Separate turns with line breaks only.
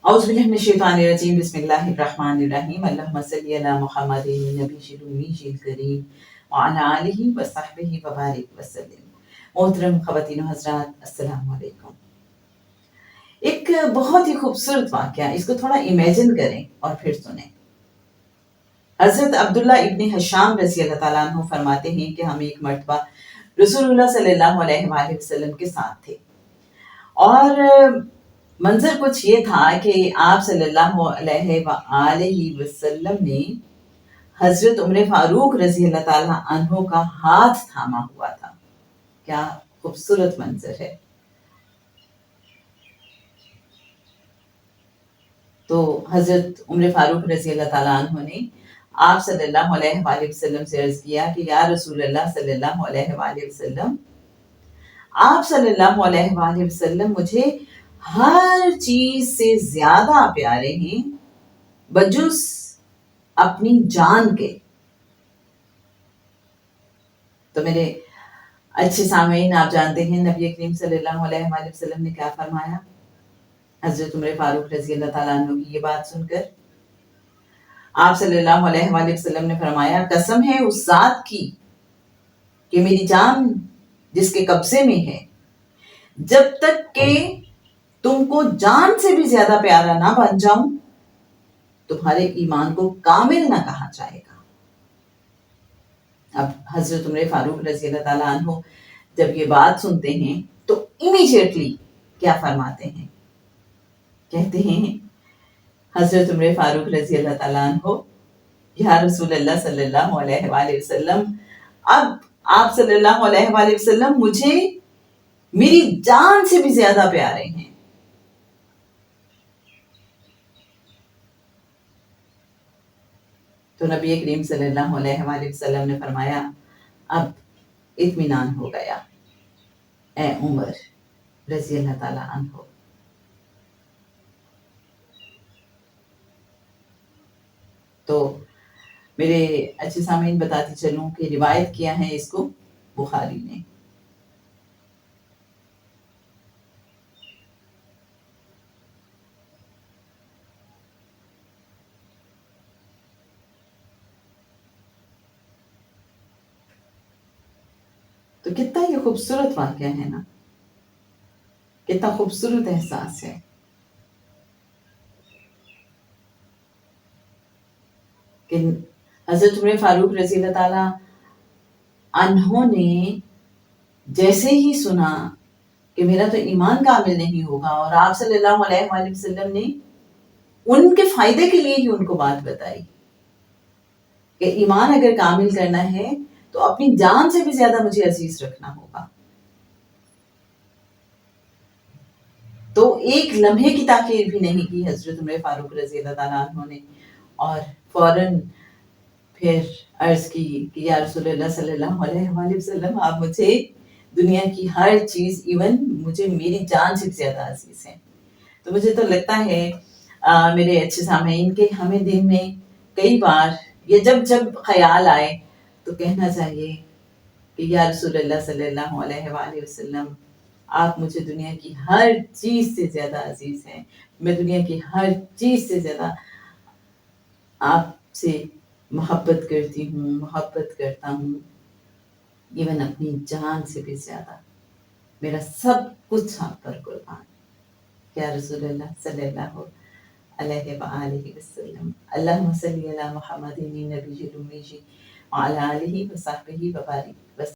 औज़ु बिल्लाहि मिनश शैतानिर रजीम बिस्मिल्लाहिर रहमानिर रहीम अल्लाहुम्मा सल्लि अला मुहम्मदिन नबिय्यिल उम्मिय्यिल करीम व अला आलिहि व सहबिहि व बारिक वसल्लम। मोहतरम ख़वातीन व हज़रात, अस्सलामु अलैकुम। एक बहुत ही खूबसूरत वाक़या, इसको थोड़ा इमेजिन करें और फिर सुनें। हज़रत अब्दुल्ला इब्न हशाम रज़ियल्लाहु ताला अन्हु फरमाते हैं कि हम एक मर्तबा रसूलुल्लाह सल्लल्लाहु अलैहि वसल्लम के साथ थे और मंजर कुछ ये था कि आप सल्लल्लाहु अलैहि वसल्लम ने हजरत उमर फारूक रज़ियल्लाहु ताला अन्हु का हाथ थामा हुआ था। क्या खूबसूरत मंजर है। तो हजरत उमर फारूक रज़ियल्लाहु ताला अन्हु ने आप सल्लल्लाहु अलैहि वसल्लम से अर्ज किया कि या रसूलल्लाह सल्लल्लाहु अलैहि वसल्लम, आप सल्लल्लाहु अलैहि वसल्लम मुझे हर चीज से ज्यादा प्यारे हैं बजुस अपनी जान के। तो मेरे अच्छे सामीन, आप जानते हैं नबी करीम सल्लल्लाहु अलैहि वसल्लम ने क्या फरमाया। हजरत उमर फारूक रज़ियल्लाहु ताला अन्हु की ये बात सुनकर आप सल्लल्लाहु अलैहि वसल्लम ने फरमाया, कसम है उस जात की कि मेरी जान जिसके कब्जे में है, जब तक के तुमको जान से भी ज्यादा प्यारा ना बन जाऊं, तुम्हारे ईमान को कामिल ना कहा जाएगा। अब हजरत उमर फारूक रज़ियल्लाहु ताला अन्हु जब ये बात सुनते हैं तो इमीडिएटली क्या फरमाते हैं, कहते हैं हजरत उमर फारूक रज़ियल्लाहु ताला अन्हु, या रसूलल्लाह सल्लल्लाहु अलैहि वसल्लम, अब आप सल्लल्लाहु अलैहि वसल्लम मुझे मेरी जान से भी ज्यादा प्यारे हैं। तो नबी करीम सल्लल्लाहु अलैहि वसल्लम ने फरमाया, अब इत्मीनान हो गया ए उमर रज़ियल्लाहु ताला अन्हु। तो मेरे अच्छे सामीन बताती चलूं कि रिवायत किया है इसको बुखारी ने। तो कितना ये खूबसूरत वाक़या है ना, कितना खूबसूरत एहसास है कि हजरत उमर फारूक रज़ियल्लाहु ताला अन्हु ने जैसे ही सुना कि मेरा तो ईमान कामिल नहीं होगा, और आप सल्लल्लाहु अलैहि वसल्लम ने उनके फायदे के लिए ही उनको बात बताई कि ईमान अगर कामिल करना है तो अपनी जान से भी ज्यादा मुझे अजीज रखना होगा। तो एक लम्हे की ताखीर भी नहीं की हजरत उमर फारूक रज़ियल्लाहु ताला अन्हु ने, और फौरन फिर अर्ज की कि या रसूलल्लाह सल्लल्लाहु अलैहि वसल्लम, आप मुझे दुनिया की हर चीज, इवन मुझे मेरी जान से ज्यादा अजीज है। तो मुझे तो लगता है मेरे अच्छे सामीन के हमें दिन में कई बार या जब जब ख्याल आए तो कहना चाहिए कि या रसूलल्लाह सल्लल्लाहु अलैहि वसल्लम, आप मुझे दुनिया की हर चीज से ज्यादा अजीज हैं। मैं दुनिया की हर चीज से ज्यादा आपसे मोहब्बत करती हूँ, मोहब्बत करता हूँ, इवन अपनी जान से भी ज्यादा। मेरा सब कुछ आप पर कुर्बान। या रसूलल्लाह सल्लल्लाहु अलैहि वसल्लम। अल्लाहुम्मा सल्लि अला मुहम्मदिन नबिय्यिल उम्मी व अला आलिहि व सहबिहि व बारिक।